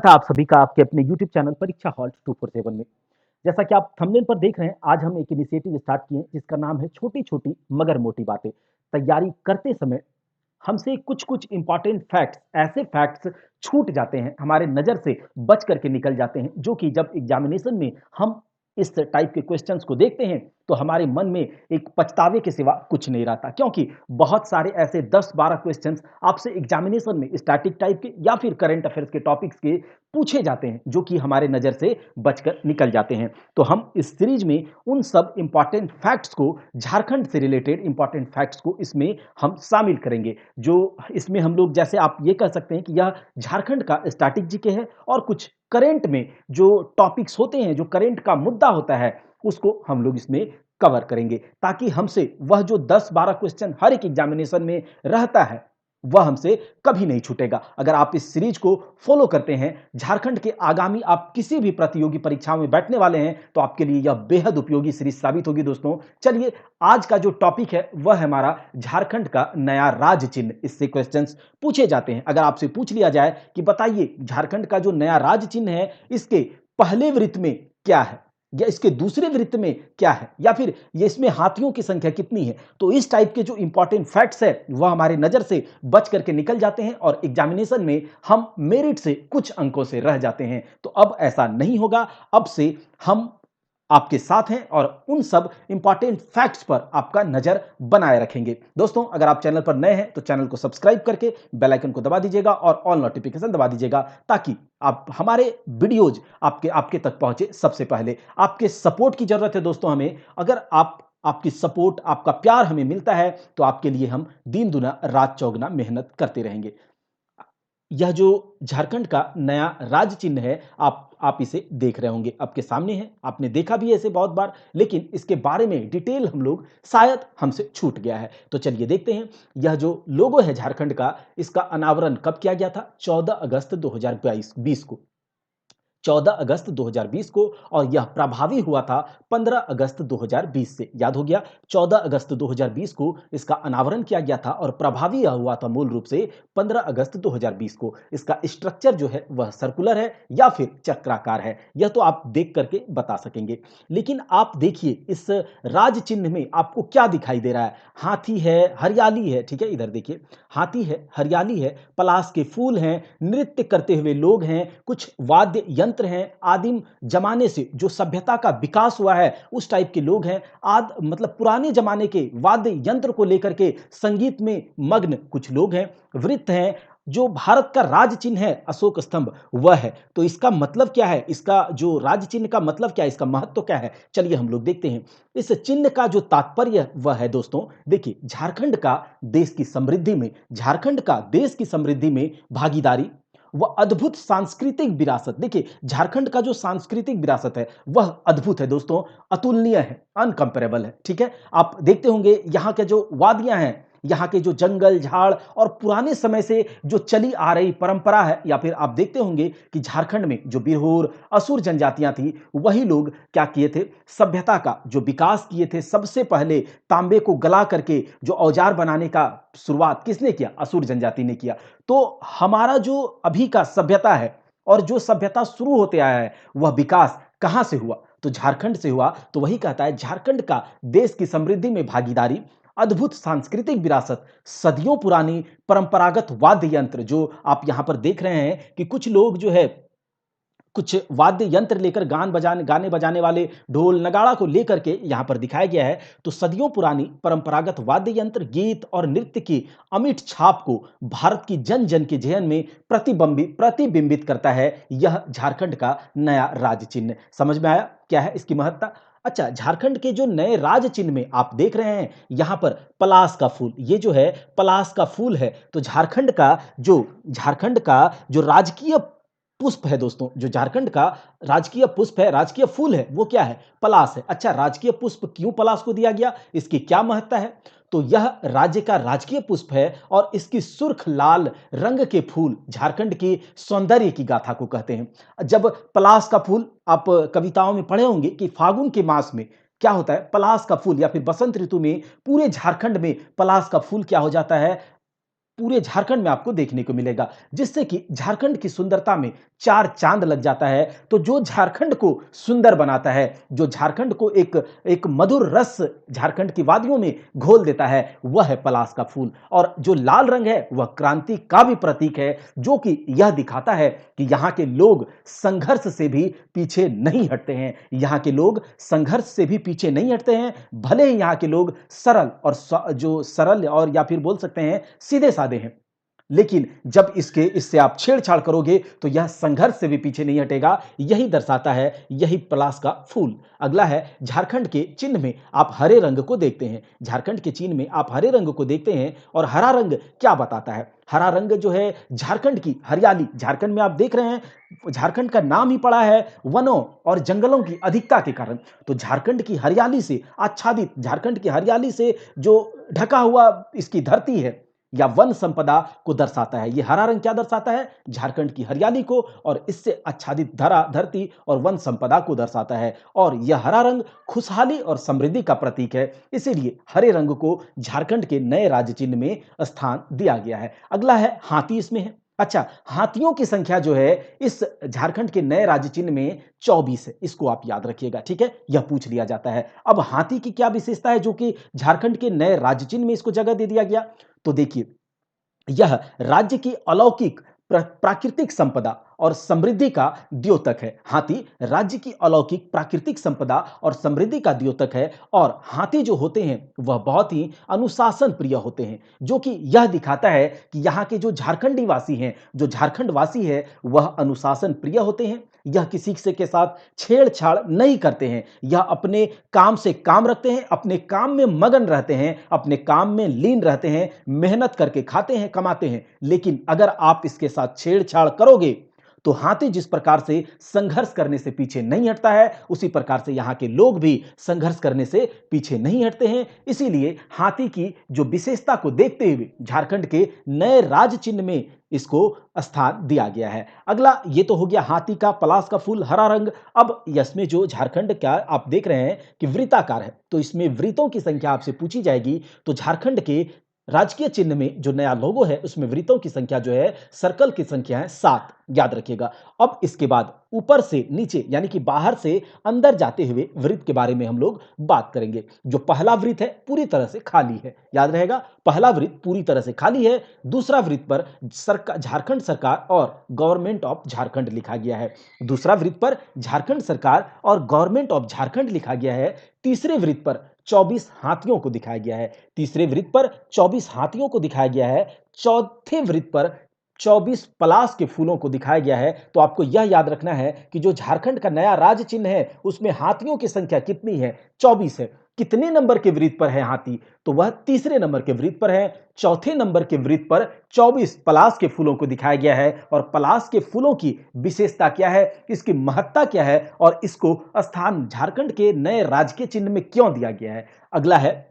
था आप सभी का आपके अपने YouTube चैनल परीक्षा हॉल्ट 247 में। जैसा कि आप थंबनेल पर देख रहे हैं, आज हम एक इनिशिएटिव स्टार्ट किए जिसका नाम है छोटी-छोटी मगर मोटी बातें। तैयारी करते समय हमसे कुछ-कुछ इंपॉर्टेंट फैक्ट्स, ऐसे फैक्ट्स छूट जाते हैं, हमारे नज़र से बच करके निकल जाते हैं, जो कि जब एग्ज़ामिनेशन में हम इस टाइप के क्वेश्चंस को देखते हैं, तो हमारे मन में एक पछतावे के सिवा कुछ नहीं रहता। क्योंकि बहुत सारे ऐसे 10-12 क्वेश्चंस आपसे एग्ज़ामिनेशन में स्टैटिक टाइप के या फिर करंट अफेयर्स के टॉपिक्स के पूछे जाते हैं, जो कि हमारे नज़र से बचकर निकल जाते हैं। तो हम इस सीरीज़ में उन सब इंपॉर्टेंट फैक्ट्स को, झारखंड से रिलेटेड इंपॉर्टेंट फैक्ट्स को इसमें हम शामिल करेंगे। जो इसमें हम लोग, जैसे आप ये कह सकते हैं कि यह झारखंड का स्टैटिक जीके है और कुछ करंट में जो टॉपिक्स होते हैं, जो करंट का मुद्दा होता है, उसको हम लोग इसमें कवर करेंगे, ताकि हमसे वह जो 10-12 क्वेश्चन हर एक एग्जामिनेशन में रहता है, वह हमसे कभी नहीं छूटेगा। अगर आप इस सीरीज को फॉलो करते हैं, झारखंड के आगामी आप किसी भी प्रतियोगी परीक्षाओं में बैठने वाले हैं, तो आपके लिए यह बेहद उपयोगी सीरीज साबित होगी दोस्तों। चलिए, आज का जो टॉपिक है वह है हमारा झारखंड का नया राज चिन्ह। इससे क्वेश्चंस पूछे जाते हैं। अगर आपसे पूछ लिया जाए कि बताइए झारखंड का जो नया राज चिन्ह है, इसके पहले वृत्त में क्या है या इसके दूसरे वृत्त में क्या है, या फिर ये इसमें हाथियों की संख्या कितनी है, तो इस टाइप के जो इंपॉर्टेंट फैक्ट्स है वह हमारे नजर से बच करके निकल जाते हैं और एग्जामिनेशन में हम मेरिट से कुछ अंकों से रह जाते हैं। तो अब ऐसा नहीं होगा। अब से हम आपके साथ हैं और उन सब इंपॉर्टेंट फैक्ट्स पर आपका नजर बनाए रखेंगे। दोस्तों, अगर आप चैनल पर नए हैं तो चैनल को सब्सक्राइब करके बेल आइकन को दबा दीजिएगा और ऑल नोटिफिकेशन दबा दीजिएगा, ताकि आप हमारे वीडियोज आपके आपके तक पहुंचे सबसे पहले। आपके सपोर्ट की जरूरत है दोस्तों हमें। अगर आपकी सपोर्ट, आपका प्यार हमें मिलता है, तो आपके लिए हम दिन दुना रात चौगुना मेहनत करते रहेंगे। यह जो झारखंड का नया राज्य चिन्ह है, आप इसे देख रहे होंगे, आपके सामने है। आपने देखा भी है इसे बहुत बार, लेकिन इसके बारे में डिटेल हम लोग शायद हमसे छूट गया है। तो चलिए देखते हैं। यह जो लोगो है झारखंड का, इसका अनावरण कब किया गया था? 14 अगस्त 2022 को। 14 अगस्त 2020 को। और यह प्रभावी हुआ था 15 अगस्त 2020 से। याद हो गया, 14 अगस्त 2020 को इसका अनावरण किया गया था और प्रभावी यह हुआ था मूल रूप से 15 अगस्त 2020 को। इसका स्ट्रक्चर जो है वह सर्कुलर है या फिर चक्राकार है, यह तो आप देख करके बता सकेंगे। लेकिन आप देखिए, इस राज चिन्ह में आपको क्या दिखाई दे रहा है? हाथी है, हरियाली है, ठीक है, इधर देखिए, हाथी है, हरियाली है, पलाश के फूल हैं, नृत्य करते हुए लोग हैं, कुछ वाद्य यंत्र हैं, आदिम जमाने से जो सभ्यता का विकास हुआ है उस टाइप के लोग हैं, आद मतलब पुराने जमाने के वाद्य यंत्र को लेकर के संगीत में मग्न कुछ लोग हैं, वृत्त हैं, जो भारत का राज चिन्ह है अशोक स्तंभ वह है। तो इसका मतलब क्या है? इसका जो राज चिन्ह का मतलब क्या है? इसका महत्व क्या है? चलिए हम लोग देखते हैं। इस चिन्ह का जो तात्पर्य वह है दोस्तों, देखिए, झारखंड का देश की समृद्धि में, झारखंड का देश की समृद्धि में भागीदारी, वह अद्भुत सांस्कृतिक विरासत। देखिए, झारखंड का जो सांस्कृतिक विरासत है वह अद्भुत है दोस्तों, अतुलनीय है, अनकंपेरेबल है, ठीक है। आप देखते होंगे यहाँ के जो वादियां हैं, यहाँ के जो जंगल झाड़ और पुराने समय से जो चली आ रही परंपरा है, या फिर आप देखते होंगे कि झारखंड में जो बिरहोर असुर जनजातियां थी, वही लोग क्या किए थे? सभ्यता का जो विकास किए थे। सबसे पहले तांबे को गला करके जो औजार बनाने का शुरुआत किसने किया? असुर जनजाति ने किया। तो हमारा जो अभी का सभ्यता है और जो सभ्यता शुरू होते आया है, वह विकास कहां से हुआ? तो झारखंड से हुआ। तो वही कहता है, झारखंड का देश की समृद्धि में भागीदारी, अद्भुत सांस्कृतिक विरासत, सदियों पुरानी परंपरागत वाद्य यंत्र, जो आप यहां पर देख रहे हैं कि कुछ लोग जो है, कुछ वाद्य यंत्र लेकर गाने बजाने वाले ढोल नगाड़ा को लेकर के यहाँ पर दिखाया गया है। तो सदियों पुरानी परंपरागत वाद्य यंत्र, गीत और नृत्य की अमिट छाप को भारत की जन जन के जहन में प्रतिबिंबित करता है यह झारखंड का नया राज चिन्ह। समझ में आया क्या है इसकी महत्ता? अच्छा, झारखंड के जो नए राज चिन्ह में आप देख रहे हैं यहाँ पर पलाश का फूल, ये जो है पलाश का फूल है। तो झारखंड का जो राजकीय पुष्प है दोस्तों, जो झारखंड का राजकीय पुष्प है, राजकीय फूल है, वो क्या है? पलाश है। अच्छा, राजकीय पुष्प क्यों पलाश को दिया गया? इसकी क्या महत्ता है? तो यह राज्य का राजकीय पुष्प है और इसकी सुर्ख लाल रंग के फूल झारखंड की सौंदर्य की गाथा को कहते हैं। जब पलाश का फूल, आप कविताओं में पढ़े होंगे कि फागुन के मास में क्या होता है, पलाश का फूल, या फिर बसंत ऋतु में पूरे झारखंड में पलाश का फूल क्या हो जाता है? पूरे झारखंड में आपको देखने को मिलेगा, जिससे कि झारखंड की सुंदरता में चार चांद लग जाता है। तो जो झारखंड को सुंदर बनाता है, जो झारखंड को एक एक मधुर रस झारखंड की वादियों में घोल देता है, वह है पलाश का फूल। और जो लाल रंग है वह क्रांति का भी प्रतीक है, जो कि यह दिखाता है कि यहाँ के लोग संघर्ष से भी पीछे नहीं हटते हैं। यहाँ के लोग संघर्ष से भी पीछे नहीं हटते हैं, भले ही यहाँ के लोग सरल और जो सरल और या फिर बोल सकते हैं सीधे साधे हैं, लेकिन जब इससे आप छेड़छाड़ करोगे तो यह संघर्ष से भी पीछे नहीं हटेगा। यही दर्शाता है, यही पलाश का फूल। अगला है झारखंड के चिन्ह में आप हरे रंग को देखते हैं। झारखंड के चिन्ह में आप हरे रंग को देखते हैं, और हरा रंग क्या बताता है? हरा रंग जो है झारखंड की हरियाली। झारखंड में आप देख रहे हैं, झारखंड का नाम ही पड़ा है वनों और जंगलों की अधिकता के कारण। तो झारखंड की हरियाली से आच्छादित, झारखंड की हरियाली से जो ढका हुआ इसकी धरती है या वन संपदा को दर्शाता है। ये हरा रंग क्या दर्शाता है? झारखंड की हरियाली को और इससे आच्छादित धरती और वन संपदा को दर्शाता है। और यह हरा रंग खुशहाली और समृद्धि का प्रतीक है, इसीलिए हरे रंग को झारखंड के नए राज्य चिन्ह में स्थान दिया गया है। अगला है हाथी, इसमें है। अच्छा, हाथियों की संख्या जो है इस झारखंड के नए राज्य चिन्ह में 24 है। इसको आप याद रखिएगा, ठीक है? यह पूछ लिया जाता है। अब हाथी की क्या विशेषता है जो कि झारखंड के नए राज्य चिन्ह में इसको जगह दे दिया गया? तो देखिए, यह राज्य की अलौकिक प्राकृतिक संपदा और समृद्धि का द्योतक है। हाथी राज्य की अलौकिक प्राकृतिक संपदा और समृद्धि का द्योतक है। और हाथी जो होते हैं वह बहुत ही अनुशासन प्रिय होते हैं, जो कि यह दिखाता है कि यहाँ के जो झारखंडी वासी हैं, जो झारखंड वासी है, वह अनुशासन प्रिय होते हैं। यह किसी से के साथ छेड़छाड़ नहीं करते हैं। यह अपने काम से काम रखते हैं, अपने काम में मगन रहते हैं, अपने काम में लीन रहते हैं, मेहनत करके खाते हैं, कमाते हैं। लेकिन अगर आप इसके साथ छेड़छाड़ करोगे तो हाथी जिस प्रकार से संघर्ष करने से पीछे नहीं हटता है, उसी प्रकार से यहाँ के लोग भी संघर्ष करने से पीछे नहीं हटते हैं। इसीलिए हाथी की जो विशेषता को देखते हुए झारखंड के नए राज्य चिन्ह में इसको स्थान दिया गया है। अगला ये तो हो गया हाथी का, पलाश का फूल, हरा रंग। अब इसमें जो झारखंड का आप देख रहे हैं कि वृत्ताकार है, तो इसमें वृत्तों की संख्या आपसे पूछी जाएगी। तो झारखंड के राजकीय चिन्ह में जो नया लोगो है उसमें वृत्तों की संख्या जो है, सर्कल की संख्या है 7, याद रखिएगा। अब इसके बाद ऊपर से नीचे यानी कि बाहर से अंदर जाते हुए वृत्त के बारे में हम लोग बात करेंगे। जो पहला वृत्त है पूरी तरह से खाली है, याद रहेगा, पहला वृत्त पूरी तरह से खाली है। दूसरा वृत्त पर झारखंड सरकार और गवर्नमेंट ऑफ झारखंड लिखा गया है। दूसरा वृत्त पर झारखंड सरकार और गवर्नमेंट ऑफ झारखंड लिखा गया है। तीसरे वृत्त पर 24 हाथियों को दिखाया गया है। तीसरे वृत्त पर 24 हाथियों को दिखाया गया है। चौथे वृत्त पर 24 पलाश के फूलों को दिखाया गया है। तो आपको यह याद रखना है कि जो झारखंड का नया राज्य चिन्ह है उसमें हाथियों की संख्या कितनी है? 24 है। कितने नंबर के वृत्त पर है हाथी? तो वह तीसरे नंबर के वृत्त पर है। चौथे नंबर के वृत्त पर 24 पलाश के फूलों को दिखाया गया है। और पलाश के फूलों की विशेषता क्या है, इसकी महत्ता क्या है, और इसको स्थान झारखंड के नए राजकीय चिन्ह में क्यों दिया गया है? अगला है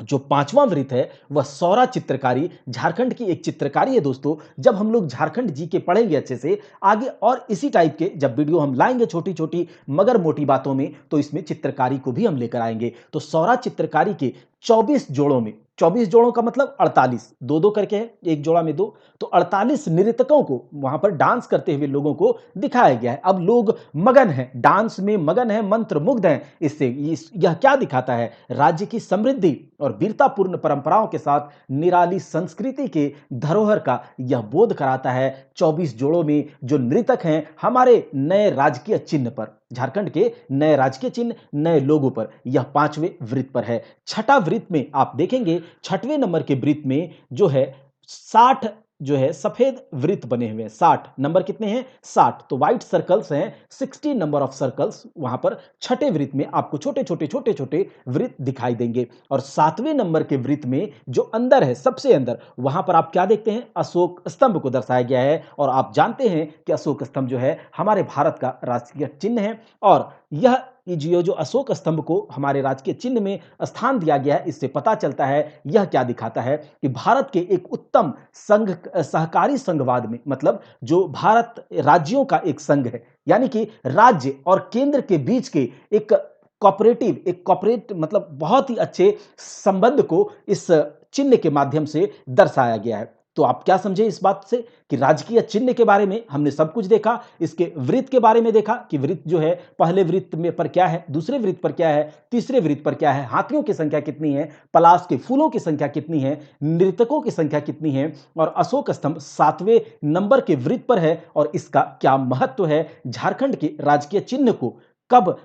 जो पांचवां वृत्त है वह सौरा चित्रकारी। झारखंड की एक चित्रकारी है दोस्तों। जब हम लोग झारखंड जी के पढ़ेंगे अच्छे से आगे, और इसी टाइप के जब वीडियो हम लाएंगे छोटी छोटी मगर मोटी बातों में, तो इसमें चित्रकारी को भी हम लेकर आएंगे। तो सौरा चित्रकारी के 24 जोड़ों में, 24 जोड़ों का मतलब 48, दो दो करके है, एक जोड़ा में दो, तो 48 नृतकों को वहां पर डांस करते हुए लोगों को दिखाया गया है। अब लोग मगन हैं, डांस में मगन हैं, मंत्रमुग्ध हैं। इससे यह क्या दिखाता है? राज्य की समृद्धि और वीरतापूर्ण परंपराओं के साथ निराली संस्कृति के धरोहर का यह बोध कराता है। 24 जोड़ों में जो नृतक हैं हमारे नए राजकीय चिन्ह पर, झारखंड के नए राजकीय चिन्ह, नए लोगों पर, यह पांचवें वृत्त पर है। छठा वृत्त में आप देखेंगे, छठवें नंबर के वृत्त में जो है 60 जो है सफेद वृत्त बने हुए हैं। 60 नंबर कितने हैं? 60। तो व्हाइट सर्कल्स हैं, 60 नंबर ऑफ सर्कल्स वहां पर छठे वृत्त में आपको छोटे छोटे छोटे छोटे वृत्त दिखाई देंगे। और सातवें नंबर के वृत्त में जो अंदर है, सबसे अंदर, वहां पर आप क्या देखते हैं? अशोक स्तंभ को दर्शाया गया है। और आप जानते हैं कि अशोक स्तंभ जो है हमारे भारत का राष्ट्रीय चिन्ह है। और यह जो अशोक स्तंभ को हमारे राजकीय चिन्ह में स्थान दिया गया है, इससे पता चलता है, यह क्या दिखाता है कि भारत के एक उत्तम संघ, सहकारी संघवाद में, मतलब जो भारत राज्यों का एक संघ है, यानी कि राज्य और केंद्र के बीच के एक कॉपरेट मतलब बहुत ही अच्छे संबंध को इस चिन्ह के माध्यम से दर्शाया गया है। तो आप क्या समझे इस बात से कि राजकीय चिन्ह के बारे में हमने सब कुछ देखा, इसके वृत्त के बारे में देखा कि वृत्त जो है पहले वृत्त में पर क्या है, दूसरे वृत्त पर क्या है, तीसरे वृत्त पर क्या है, हाथियों की संख्या कितनी है, पलाश के फूलों की संख्या कितनी है, नृतकों की संख्या कितनी है और अशोक स्तंभ 7वें नंबर के वृत्त पर है और इसका क्या महत्व है। झारखंड के राजकीय चिन्ह को कब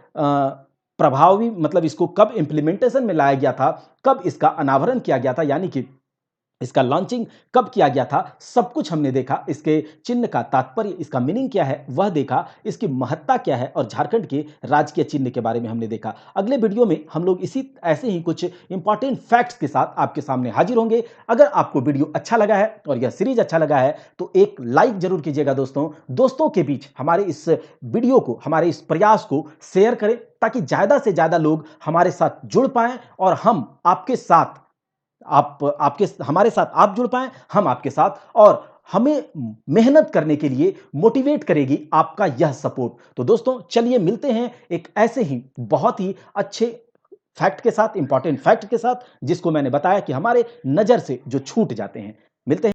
प्रभावी मतलब इसको कब इंप्लीमेंटेशन में लाया गया था, कब इसका अनावरण किया गया था, यानी कि इसका लॉन्चिंग कब किया गया था, सब कुछ हमने देखा। इसके चिन्ह का तात्पर्य, इसका मीनिंग क्या है वह देखा, इसकी महत्ता क्या है और झारखंड के राजकीय चिन्ह के बारे में हमने देखा। अगले वीडियो में हम लोग इसी ऐसे ही कुछ इंपॉर्टेंट फैक्ट्स के साथ आपके सामने हाजिर होंगे। अगर आपको वीडियो अच्छा लगा है और यह सीरीज अच्छा लगा है तो एक लाइक जरूर कीजिएगा दोस्तों। दोस्तों के बीच हमारे इस वीडियो को, हमारे इस प्रयास को शेयर करें ताकि ज्यादा से ज्यादा लोग हमारे साथ जुड़ पाएं और हम आपके साथ आपके हमारे साथ आप जुड़ पाएं, हम आपके साथ, और हमें मेहनत करने के लिए मोटिवेट करेगी आपका यह सपोर्ट। तो दोस्तों चलिए मिलते हैं एक ऐसे ही बहुत ही अच्छे फैक्ट के साथ, इंपॉर्टेंट फैक्ट के साथ जिसको मैंने बताया कि हमारे नजर से जो छूट जाते हैं। मिलते हैं।